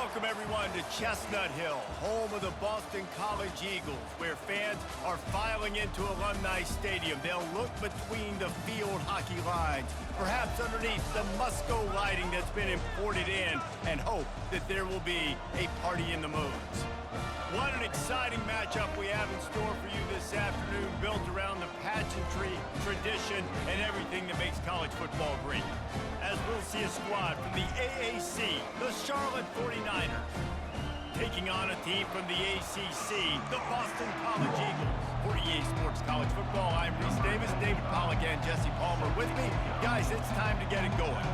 Welcome, everyone, to Chestnut Hill, home of the Boston College Eagles, where fans are filing into Alumni Stadium. They'll look between the field hockey lines, perhaps underneath the Musco lighting that's been imported in, and hope that there will be a party in the moons. What an exciting matchup we have in store for you this afternoon, built around the pageantry, tradition, and everything that makes college football great. As we'll see a squad from the AAC, the Charlotte 49ers, taking on a team from the ACC, the Boston College Eagles. For EA Sports College Football, I'm Reese Davis, David Pollack, and Jesse Palmer with me. Guys, it's time to get it going.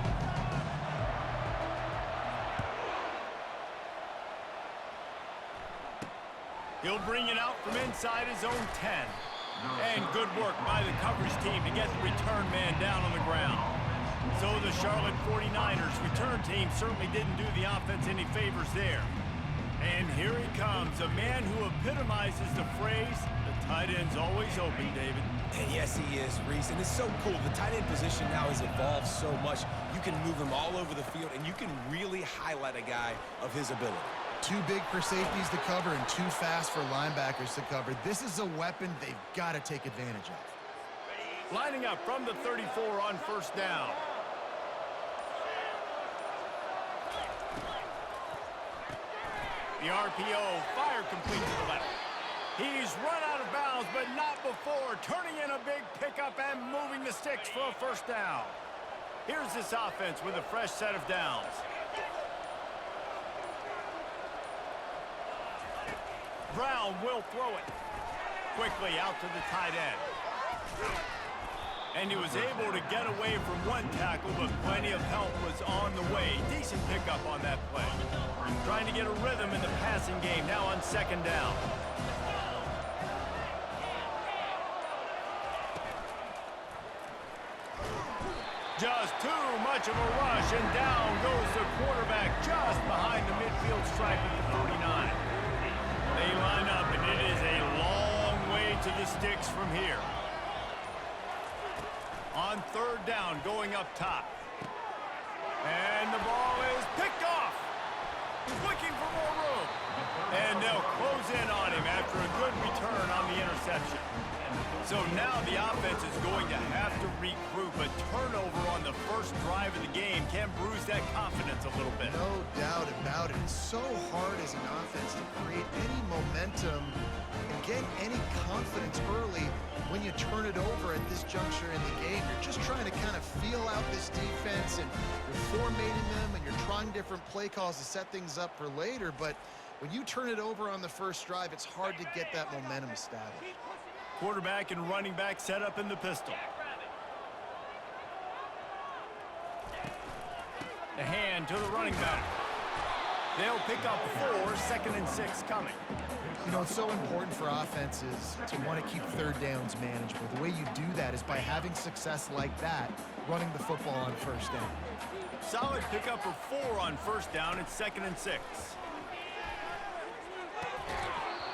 He'll bring it out from inside his own 10. And good work by the coverage team to get the return man down on the ground. So the Charlotte 49ers return team certainly didn't do the offense any favors there. And here he comes, a man who epitomizes the phrase, the tight end's always open, David. And yes, he is, Reese. And it's so cool. The tight end position now has evolved so much. You can move him all over the field, and you can really highlight a guy of his ability. Too big for safeties to cover and too fast for linebackers to cover. This is a weapon they've got to take advantage of. Lining up from the 34 on first down. The RPO, fire complete to the left. He's run out of bounds, but not before turning in a big pickup and moving the sticks for a first down. Here's this offense with a fresh set of downs. Brown will throw it. Quickly out to the tight end. And he was able to get away from one tackle, but plenty of help was on the way. Decent pickup on that play. Trying to get a rhythm in the passing game now on second down. Just too much of a rush, and down goes the quarterback just behind the midfield stripe at the 49. They line up, and it is a long way to the sticks from here. On third down, going up top. And the ball is picked off. Looking for more room. And they'll close in on him after a good return on the interception. So now the offense is going to have to regroup. A turnover on the first drive of the game can bruise that confidence a little bit. No doubt about it. It's so hard as an offense to create any momentum and get any confidence early when you turn it over at this juncture in the game. You're just trying to kind of feel out this defense, and you're formatting them, and you're trying different play calls to set things up for later. But when you turn it over on the first drive, it's hard to get that momentum established. Quarterback and running back set up in the pistol. The hand to the running back. They'll pick up 4, 2nd and 6 coming. You know, it's so important for offenses to want to keep third downs manageable. The way you do that is by having success like that, running the football on first down. Solid pickup of 4 on first down at 2nd and 6.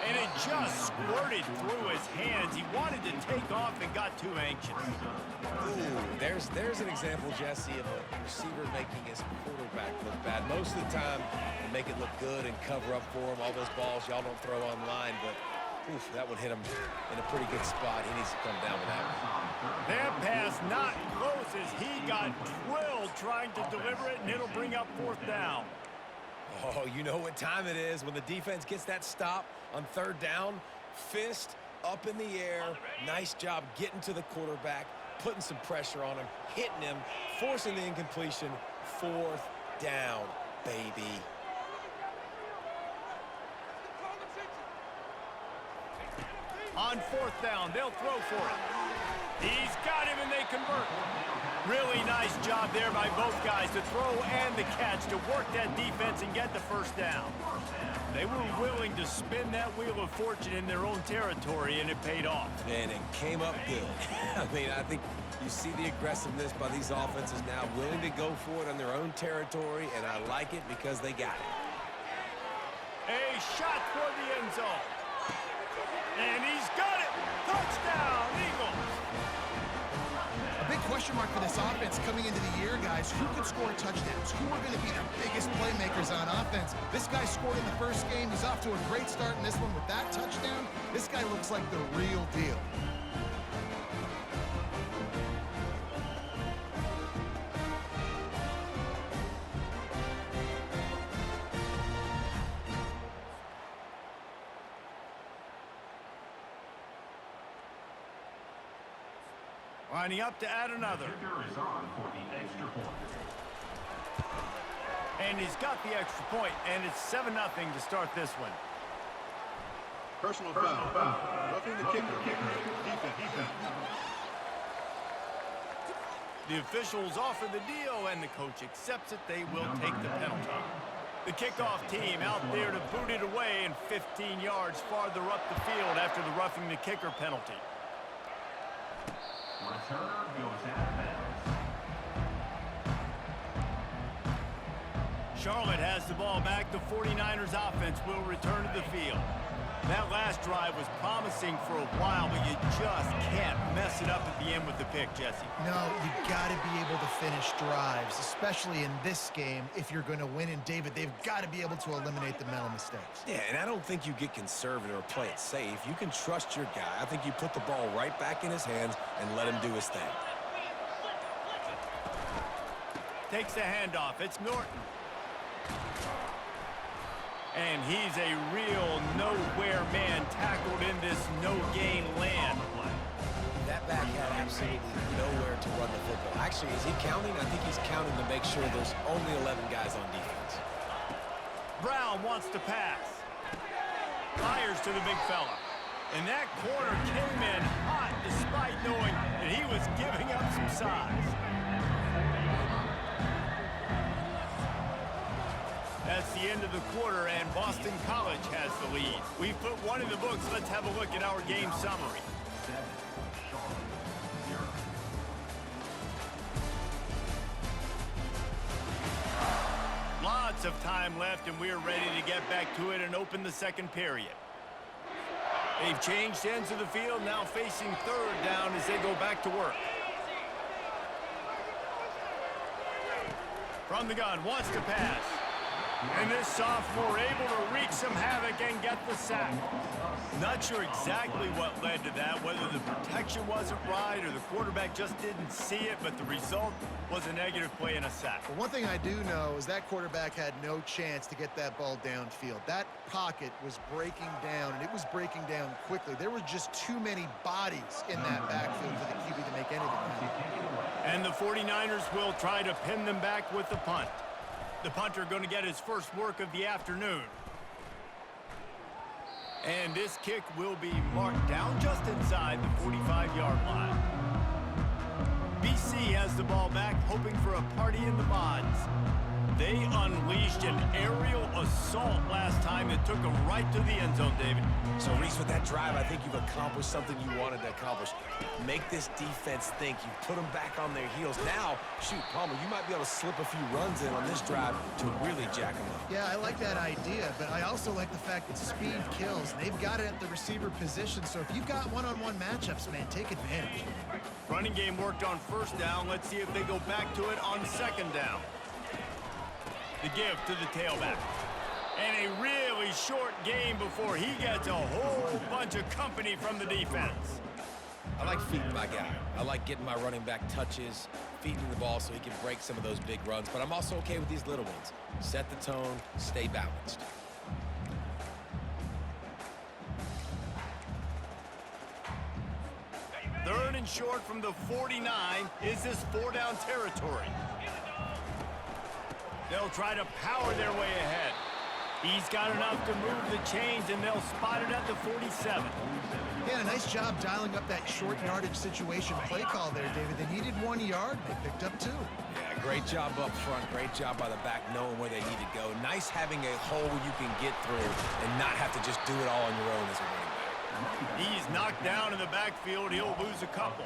And it just squirted through his hands. He wanted to take off and got too anxious. Ooh, there's an example, Jesse, of a receiver making his quarterback look bad. Most of the time, they make it look good and cover up for him. All those balls y'all don't throw online, but oof, that would hit him in a pretty good spot. He needs to come down with that one. That pass not close as he got drilled trying to deliver it, and it'll bring up 4th down. Oh, you know what time it is when the defense gets that stop on third down. Fist up in the air. Nice job getting to the quarterback, putting some pressure on him, hitting him, forcing the incompletion. 4th down, baby. On 4th down, they'll throw for it. He's got him, and they convert. Really nice job there by both guys to throw and the catch to work that defense and get the first down. They were willing to spin that wheel of fortune in their own territory, and it paid off. And it came up good. I mean, I think you see the aggressiveness by these offenses now, willing to go for it on their own territory, and I like it because they got it. A shot toward the end zone. And he's got it. Touchdown, Eagles. A big question mark for this offense coming into the year, guys. Who can score touchdowns? Who are going to be the biggest playmakers on offense? This guy scored in the first game. He's off to a great start in this one with that touchdown. This guy looks like the real deal. Lining up to add another. And he's got the extra point, and it's 7-0 to start this one. Personal foul. Roughing the kicker. Defense. The officials offer the deal, and the coach accepts it. They will take the penalty. The kickoff team out there to boot it away, and 15 yards farther up the field after the roughing the kicker penalty. Returner goes out of bounds. Charlotte has the ball back. The 49ers offense will return to the field. That last drive was promising for a while, but you just can't mess it up at the end with the pick, Jesse. No, you got to be able to finish drives, especially in this game if you're going to win. And, David, they've got to be able to eliminate the mental mistakes. Yeah, and I don't think you get conservative or play it safe. You can trust your guy. I think you put the ball right back in his hands and let him do his thing. Takes the handoff. It's Norton. And he's a real nowhere man tackled in this no-gain land. That back had absolutely nowhere to run the football. Actually, is he counting? I think he's counting to make sure there's only 11 guys on defense. Brown wants to pass. Fires to the big fella. And that corner came in hot despite knowing that he was giving up some size. That's the end of the quarter, and Boston College has the lead. We've put one in the books. Let's have a look at our game summary. Lots of time left, and we're ready to get back to it and open the second period. They've changed ends of the field, now facing third down as they go back to work. From the gun, wants to pass. And this sophomore able to wreak some havoc and get the sack. Not sure exactly what led to that, whether the protection wasn't right or the quarterback just didn't see it, but the result was a negative play and a sack. But one thing I do know is that quarterback had no chance to get that ball downfield. That pocket was breaking down, and it was breaking down quickly. There were just too many bodies in that backfield for the QB to make anything happen. And the 49ers will try to pin them back with the punt. The punter going to get his first work of the afternoon. And this kick will be marked down just inside the 45-yard line. BC has the ball back, hoping for a party in the mods. They unleashed an aerial assault last time that took them right to the end zone, David. So, Reese, with that drive, I think you've accomplished something you wanted to accomplish. Make this defense think. You've put them back on their heels. Now, shoot, Palmer, you might be able to slip a few runs in on this drive to really jack them up. Yeah, I like that idea, but I also like the fact that speed kills. They've got it at the receiver position, so if you've got one-on-one matchups, man, take advantage. Running game worked on first down. Let's see if they go back to it on second down. The give to the tailback. And a really short game before he gets a whole bunch of company from the defense. I like feeding my guy. I like getting my running back touches, feeding the ball so he can break some of those big runs. But I'm also okay with these little ones. Set the tone, stay balanced. Third and short from the 49. Is this four-down territory? They'll try to power their way ahead. He's got enough to move the chains, and they'll spot it at the 47. Yeah, nice job dialing up that short yardage situation play call there, David. They needed 1 yard. They picked up 2. Yeah, great job up front. Great job by the back knowing where they need to go. Nice having a hole you can get through and not have to just do it all on your own as a running back. He's knocked down in the backfield. He'll lose a couple.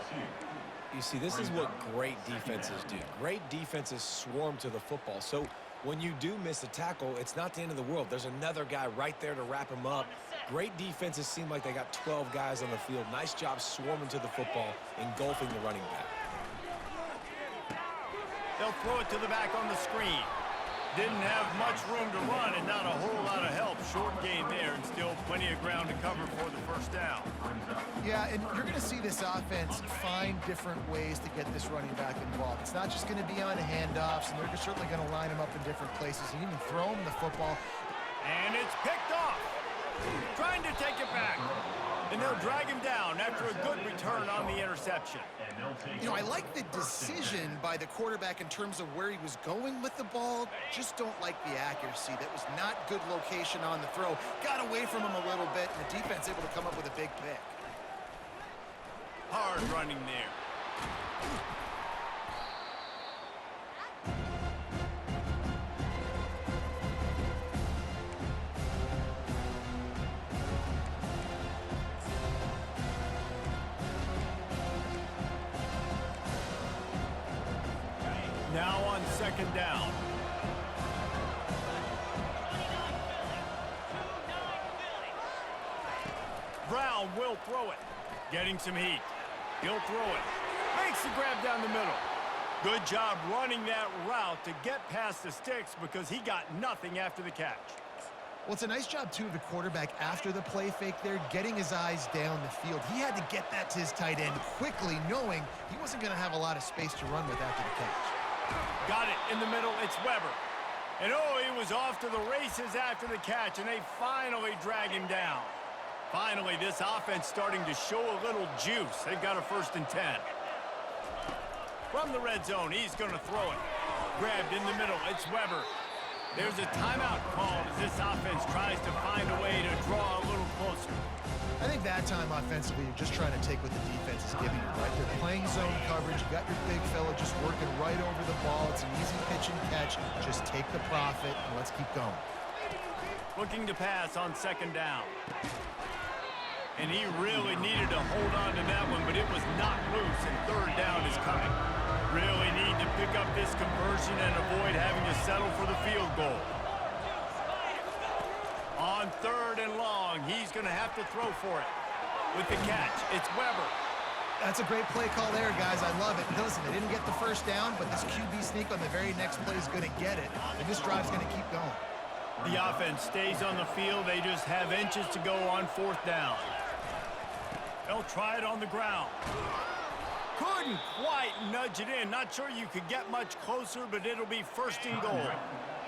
You see, this is what great defenses do. Great defenses swarm to the football. So when you do miss a tackle, it's not the end of the world. There's another guy right there to wrap him up. Great defenses seem like they got 12 guys on the field. Nice job swarming to the football, engulfing the running back. They'll throw it to the back on the screen. Didn't have much room to run and not a whole lot of help. Short gain there and still plenty of ground to cover for the first down. Yeah, and you're going to see this offense find different ways to get this running back involved. It's not just going to be on handoffs, and they're certainly going to line him up in different places and even throw him the football. And it's picked off. Trying to take it back. And they'll drag him down after a good return on the interception. You know, I like the decision by the quarterback in terms of where he was going with the ball. Just don't like the accuracy. That was not good location on the throw. Got away from him a little bit, and the defense able to come up with a big pick. Hard running there. Now on second down. Brown will throw it. Getting some heat. He'll throw it. Makes the grab down the middle. Good job running that route to get past the sticks because he got nothing after the catch. Well, it's a nice job, too, of the quarterback after the play fake there, getting his eyes down the field. He had to get that to his tight end quickly, knowing he wasn't going to have a lot of space to run with after the catch. Got it in the middle. It's Weber. And oh, he was off to the races after the catch, and they finally drag him down. Finally, this offense starting to show a little juice. They've got a 1st and 10. From the red zone, he's going to throw it. Grabbed in the middle. It's Weber. There's a timeout called as this offense tries to find a way to draw a little closer. I think that time offensively, you're just trying to take what the defense is giving you, right? They're playing zone coverage. You got your big fella just working right over the ball. It's an easy pitch and catch. Just take the profit and let's keep going. Looking to pass on second down. And he really needed to hold on to that one, but it was not loose, and third down is coming. Really need to pick up this conversion and avoid having to settle for the field goal. On 3rd and long, he's going to have to throw for it. With the catch, it's Weber. That's a great play call there, guys. I love it. Listen, they didn't get the first down, but this QB sneak on the very next play is going to get it, and this drive's going to keep going. The offense stays on the field. They just have inches to go on 4th down. They'll try it on the ground. Couldn't quite nudge it in. Not sure you could get much closer, but it'll be 1st and goal.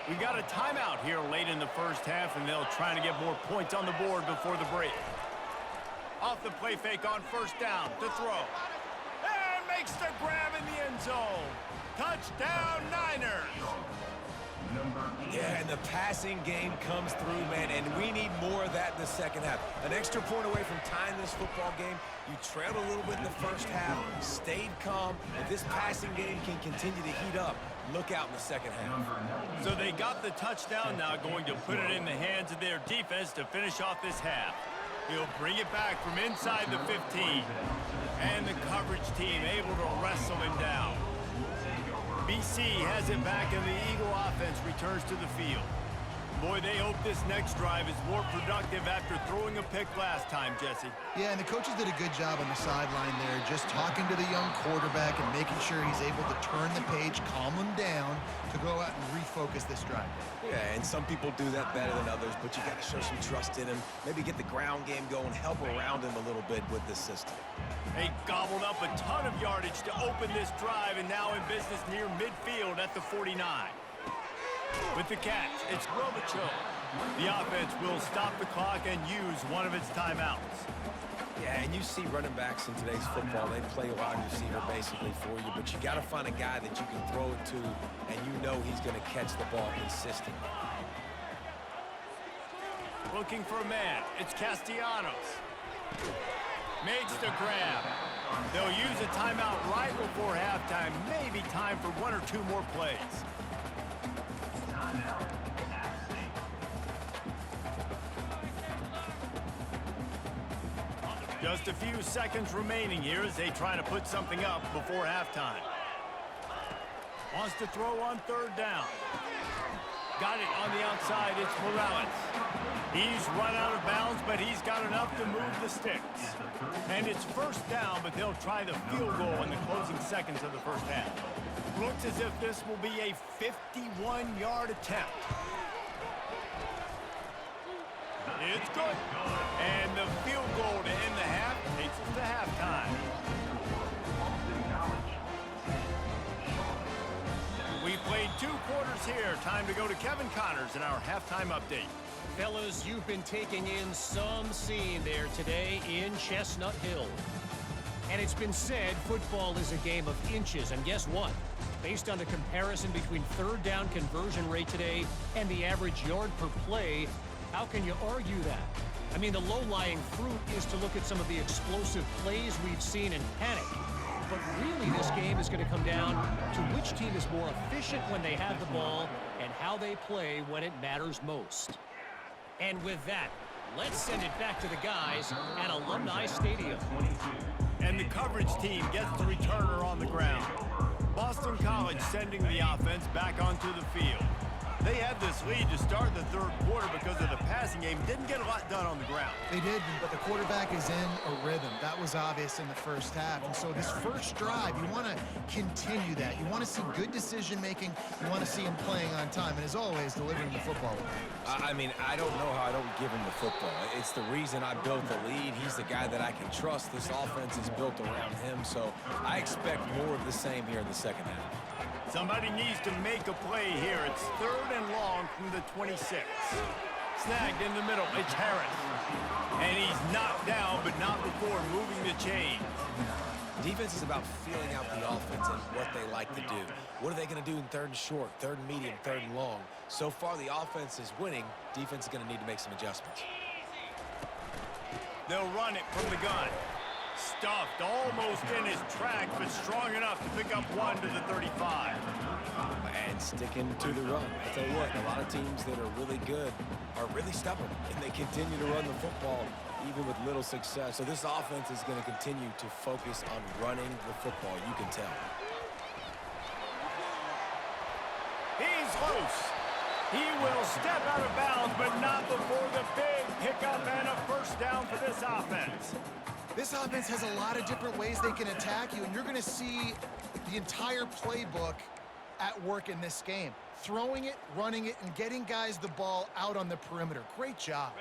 We got a timeout here late in the first half, and they'll try to get more points on the board before the break. Off the play fake on 1st down to throw. And makes the grab in the end zone. Touchdown, Niners. Yeah, and the passing game comes through, man, and we need more of that in the second half. An extra point away from tying this football game. You trailed a little bit in the first half, stayed calm. If this passing game can continue to heat up, look out in the second half. So they got the touchdown now, going to put it in the hands of their defense to finish off this half. He'll bring it back from inside the 15. And the coverage team able to wrestle him down. BC has it back, and the Eagle offense returns to the field. Boy, they hope this next drive is more productive after throwing a pick last time, Jesse. Yeah, and the coaches did a good job on the sideline there, just talking to the young quarterback and making sure he's able to turn the page, calm him down to go out and refocus this drive. Yeah, and some people do that better than others, but you got to show some trust in him. Maybe get the ground game going, help around him a little bit with this system. They gobbled up a ton of yardage to open this drive, and now in business near midfield at the 49. With the catch, it's Robichaux. The offense will stop the clock and use one of its timeouts. Yeah, and you see running backs in today's football, they play wide receiver basically for you, but you got to find a guy that you can throw it to, and you know he's going to catch the ball consistently. Looking for a man, it's Castellanos. Makes the grab. They'll use a timeout right before halftime. Maybe time for 1 or 2 more plays. Just a few seconds remaining here as they try to put something up before halftime. Wants to throw on 3rd down. Got it on the outside. It's Morales. He's run out of bounds, but he's got enough to move the sticks. And it's 1st down, but they'll try the field goal in the closing seconds of the first half. Looks as if this will be a 51-yard attempt. It's good. And the field goal to end the half takes us to halftime. We played 2 quarters here. Time to go to Kevin Connors in our halftime update. Fellas, you've been taking in some scene there today in Chestnut Hill. And it's been said football is a game of inches. And guess what? Based on the comparison between third down conversion rate today and the average yard per play, how can you argue that? I mean, the low-lying fruit is to look at some of the explosive plays we've seen and panic. But really, this game is going to come down to which team is more efficient when they have the ball and how they play when it matters most. And with that, let's send it back to the guys at Alumni Stadium. And the coverage team gets the returner on the ground. Boston College sending the offense back onto the field. They had this lead to start the third quarter because of the passing game. Didn't get a lot done on the ground. They did, but the quarterback is in a rhythm. That was obvious in the first half. And so this first drive, you want to continue that. You want to see good decision-making. You want to see him playing on time. And as always, delivering the football. I mean, I don't know how I don't give him the football. It's the reason I built the lead. He's the guy that I can trust. This offense is built around him. So I expect more of the same here in the second half. Somebody needs to make a play here. It's 3rd and long from the 26. Snagged in the middle. It's Harris. And he's knocked down, but not before moving the chains. Defense is about feeling out the offense and what they like to do. What are they going to do in 3rd and short, 3rd and medium, 3rd and long? So far, the offense is winning. Defense is going to need to make some adjustments. They'll run it from the gun. Stuffed almost in his track, but strong enough to pick up 1 to the 35. And sticking to the run. I tell you what, a lot of teams that are really good are really stubborn, and they continue to run the football even with little success. So this offense is going to continue to focus on running the football. You can tell. He's loose. He will step out of bounds, but not before the big pickup and a first down for this offense. This offense has a lot of different ways they can attack you, and you're going to see the entire playbook at work in this game. Throwing it, running it, and getting guys the ball out on the perimeter. Great job.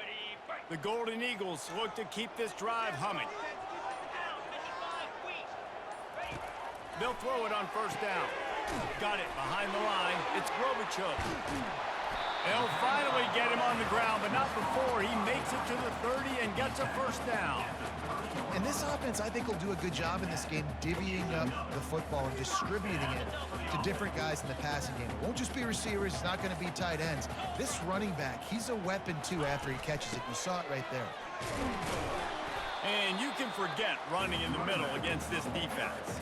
The Golden Eagles look to keep this drive humming. They'll throw it on first down. Got it behind the line. It's Grobichuk. They'll finally get him on the ground, but not before he makes it to the 30 and gets a first down. And this offense, I think, will do a good job in this game divvying up the football and distributing it to different guys in the passing game. It won't just be receivers. It's not going to be tight ends. This running back, he's a weapon, too, after he catches it. You saw it right there. And you can forget running in the middle against this defense.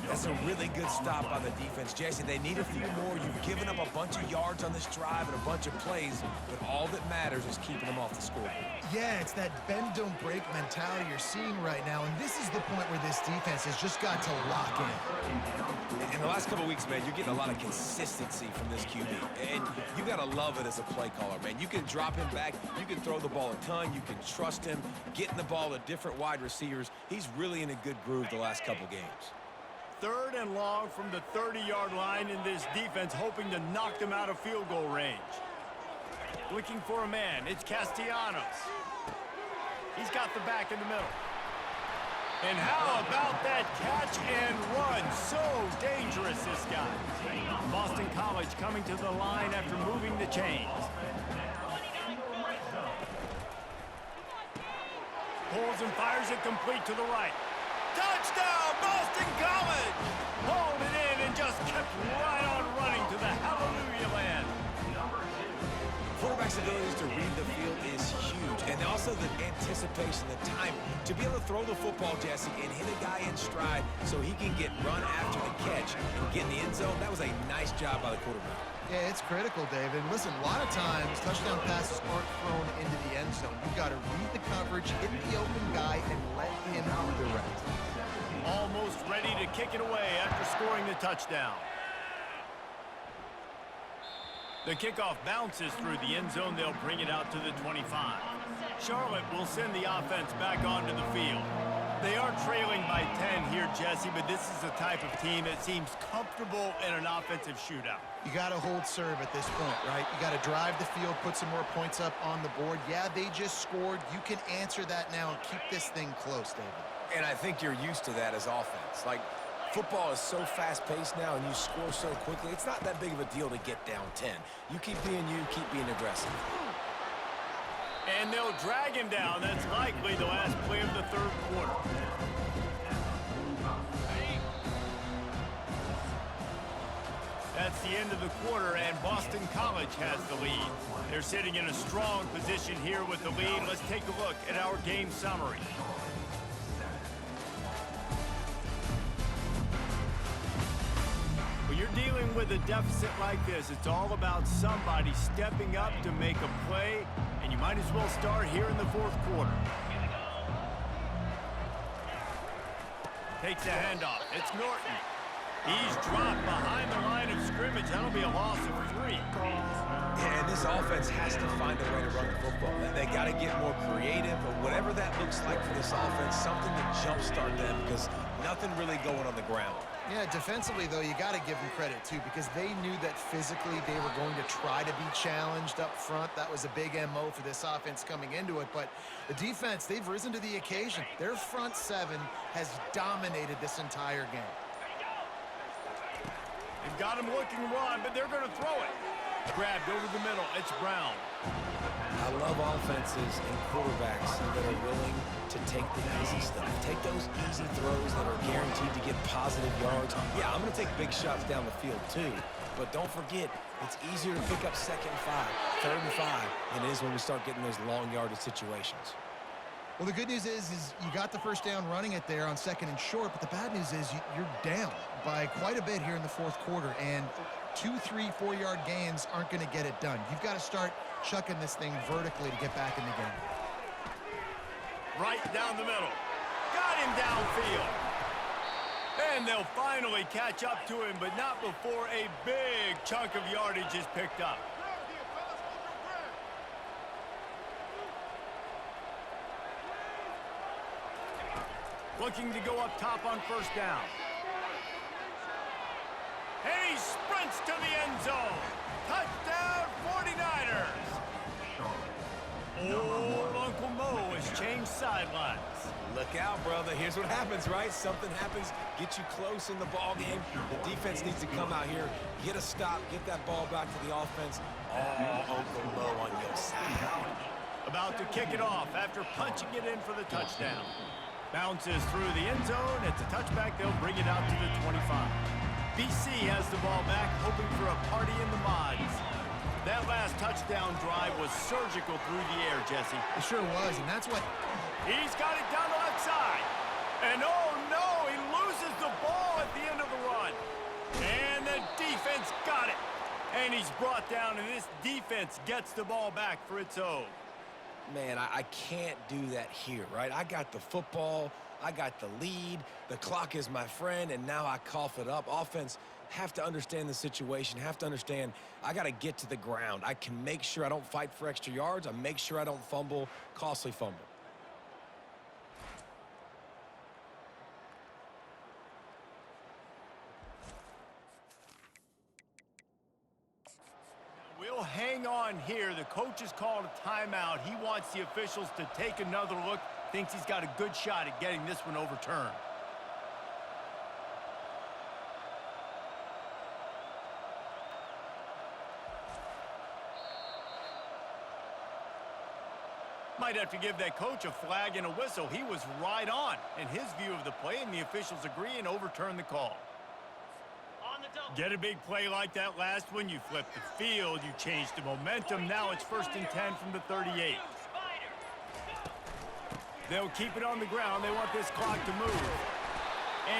That's a really good stop on the defense. Jesse, they need a few more. You've given up a bunch of yards on this drive and a bunch of plays, but all that matters is keeping them off the scoreboard. Yeah, it's that bend, don't break mentality you're seeing right now, and this is the point where this defense has just got to lock in. In the last couple of weeks, man, you're getting a lot of consistency from this QB, and you got to love it as a play caller, man. You can drop him back. You can throw the ball a ton. You can trust him, getting the ball to different wide receivers. He's really in a good groove the last couple games. 3rd and long from the 30-yard line in this defense, hoping to knock them out of field goal range. Looking for a man. It's Castellanos. He's got the back in the middle. And how about that catch and run? So dangerous, this guy. Boston College coming to the line after moving the chains. Pulls and fires it complete to the right. Touchdown, Boston College! Hauled it in and just kept right on running to the hallelujah land. Quarterback's abilities to read the field is huge, and also the anticipation, the time to be able to throw the football, Jesse, and hit a guy in stride so he can get run after the catch and get in the end zone. That was a nice job by the quarterback. Yeah, it's critical, David. And listen, a lot of times touchdown passes aren't thrown into the end zone. You've got to read the coverage, hit the open guy, and let him do the rest. Almost ready to kick it away after scoring the touchdown. The kickoff bounces through the end zone. They'll bring it out to the 25. Charlotte will send the offense back onto the field. They are trailing by 10 here, Jesse, but this is the type of team that seems comfortable in an offensive shootout. You got to hold serve at this point, right? You got to drive the field, put some more points up on the board. Yeah, they just scored. You can answer that now and keep this thing close, David. And I think you're used to that as offense. Like, football is so fast-paced now and you score so quickly, it's not that big of a deal to get down 10. You keep being you, keep being aggressive. And they'll drag him down. That's likely the last play of the third quarter. That's the end of the quarter, and Boston College has the lead. They're sitting in a strong position here with the lead. Let's take a look at our game summary. When you're dealing with a deficit like this, it's all about somebody stepping up to make a play, and you might as well start here in the fourth quarter. Takes a handoff. It's Norton. He's dropped behind the line of scrimmage. That'll be a loss of 3. Yeah, and this offense has to find a way to run the football. They got to get more creative, or whatever that looks like for this offense, something to jumpstart them, because nothing really going on the ground. Yeah, defensively, though, you got to give them credit, too, because they knew that physically they were going to try to be challenged up front. That was a big MO for this offense coming into it. But the defense, they've risen to the occasion. Their front seven has dominated this entire game. They've got him looking to run, but they're going to throw it. Grabbed over the middle. It's Brown. I love offenses and quarterbacks that are willing to take the easy stuff. Take those easy throws that are guaranteed to get positive yards. Yeah, I'm going to take big shots down the field too, but don't forget, it's easier to pick up 2nd and 5, 3rd and 5 than it is when we start getting those long yardage situations. Well, the good news is you got the first down running it there on 2nd and short, but the bad news is you're down by quite a bit here in the fourth quarter, and 2, 3, 4-yard gains aren't going to get it done. You've got to start chucking this thing vertically to get back in the game. Right down the middle. Got him downfield. And they'll finally catch up to him, but not before a big chunk of yardage is picked up. Looking to go up top on first down. And he sprints to the end zone. Touchdown, 49ers. Old Uncle Mo has changed sidelines. Look out, brother. Here's what happens, right? Something happens, get you close in the ball game. The defense needs to come out here, get a stop, get that ball back to the offense. Oh, Uncle Mo on your side. About to kick it off after punching it in for the touchdown. Bounces through the end zone. It's a touchback. They'll bring it out to the 25. BC has the ball back, hoping for a party in the mods. That last touchdown drive was surgical through the air, Jesse. It sure was, and that's what... He's got it down the left side. And oh no, he loses the ball at the end of the run. And the defense got it. And he's brought down, and this defense gets the ball back for its own. Man, I can't do that here, right? I got the football, I got the lead, the clock is my friend, and now I cough it up. Offense have to understand the situation, have to understand I got to get to the ground. I can make sure I don't fight for extra yards. I make sure I don't fumble, costly fumble. We'll hang on here. The coach has called a timeout. He wants the officials to take another look. Thinks he's got a good shot at getting this one overturned. Might have to give that coach a flag and a whistle. He was right on in his view of the play, and the officials agree and overturn the call. Get a big play like that last one, you flip the field, you change the momentum. Now it's 1st and 10 from the 38. They'll keep it on the ground. They want this clock to move.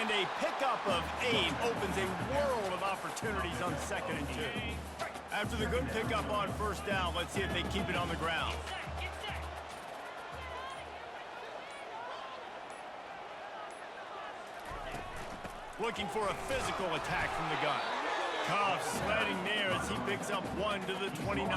And a pickup of 8 opens a world of opportunities on 2nd and 2. After the good pickup on first down, let's see if they keep it on the ground. Looking for a physical attack from the gun. Cuff sledding near as he picks up 1 to the 29.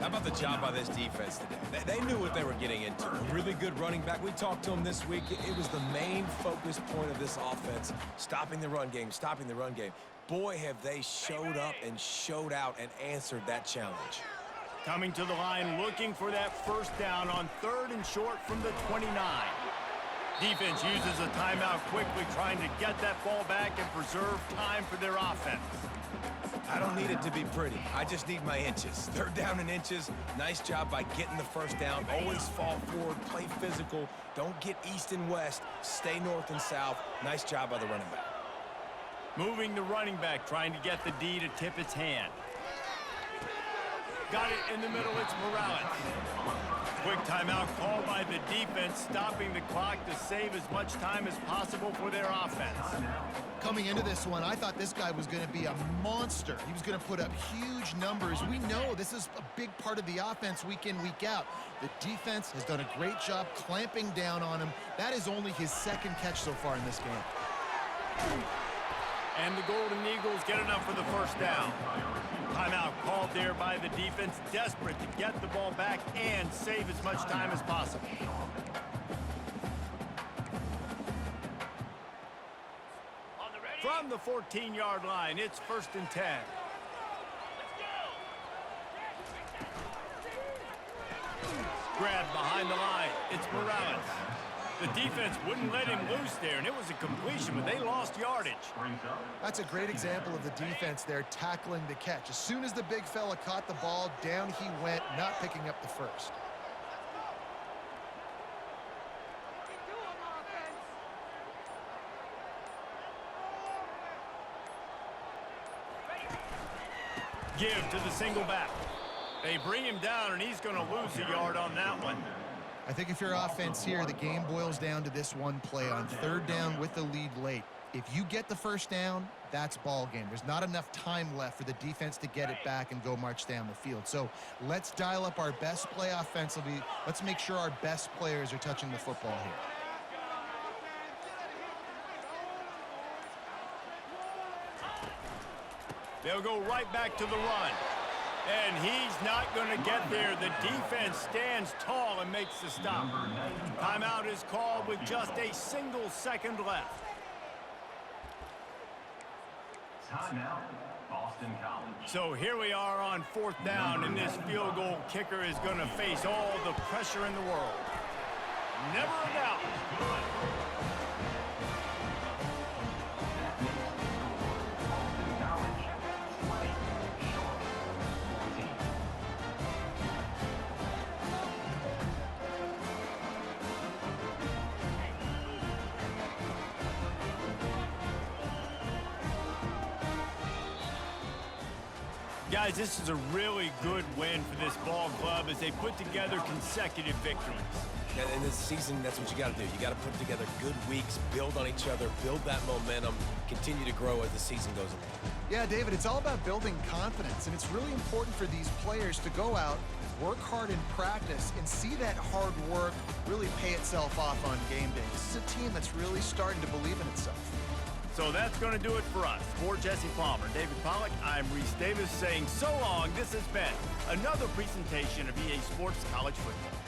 How about the job by this defense today? They knew what they were getting into. A really good running back. We talked to him this week. It was the main focus point of this offense, stopping the run game, stopping the run game. Boy, have they showed up and showed out and answered that challenge. Coming to the line, looking for that first down on 3rd and short from the 29. Defense uses a timeout quickly, trying to get that ball back and preserve time for their offense. I don't need it to be pretty. I just need my inches. 3rd down and inches. Nice job by getting the first down. Always fall forward, play physical. Don't get east and west. Stay north and south. Nice job by the running back. Moving the running back, trying to get the D to tip its hand. Got it in the middle, it's Morales. Quick timeout called by the defense, stopping the clock to save as much time as possible for their offense. Coming into this one, I thought this guy was going to be a monster. He was going to put up huge numbers. We know this is a big part of the offense week in, week out. The defense has done a great job clamping down on him. That is only his 2nd catch so far in this game. And the Golden Eagles get enough for the first down. Timeout called there by the defense, desperate to get the ball back and save as much time as possible. From the 14-yard line, it's 1st and 10. Grabbed behind the line, it's Morales. The defense wouldn't let him loose there, and it was a completion, but they lost yardage. That's a great example of the defense there tackling the catch. As soon as the big fella caught the ball, down he went, not picking up the first. Give to the single back. They bring him down, and he's going to lose a yard on that one. I think if you're offense here, the game boils down to this one play on 3rd down with the lead late. If you get the first down, that's ball game. There's not enough time left for the defense to get it back and go march down the field. So let's dial up our best play offensively. Let's make sure our best players are touching the football here. They'll go right back to the run. And he's not going to get there. The defense stands tall and makes the stop. Timeout is called with just a single second left. Timeout, Boston College. So here we are on 4th down, and this field goal kicker is going to face all the pressure in the world. Never a doubt. Guys, this is a really good win for this ball club as they put together consecutive victories. And in this season, that's what you got to do. You got to put together good weeks, build on each other, build that momentum, continue to grow as the season goes along. Yeah, David, it's all about building confidence, and it's really important for these players to go out, work hard in practice, and see that hard work really pay itself off on game day. This is a team that's really starting to believe in itself. So that's going to do it for us. For Jesse Palmer, David Pollack, I'm Reese Davis saying so long. This has been another presentation of EA Sports College Football.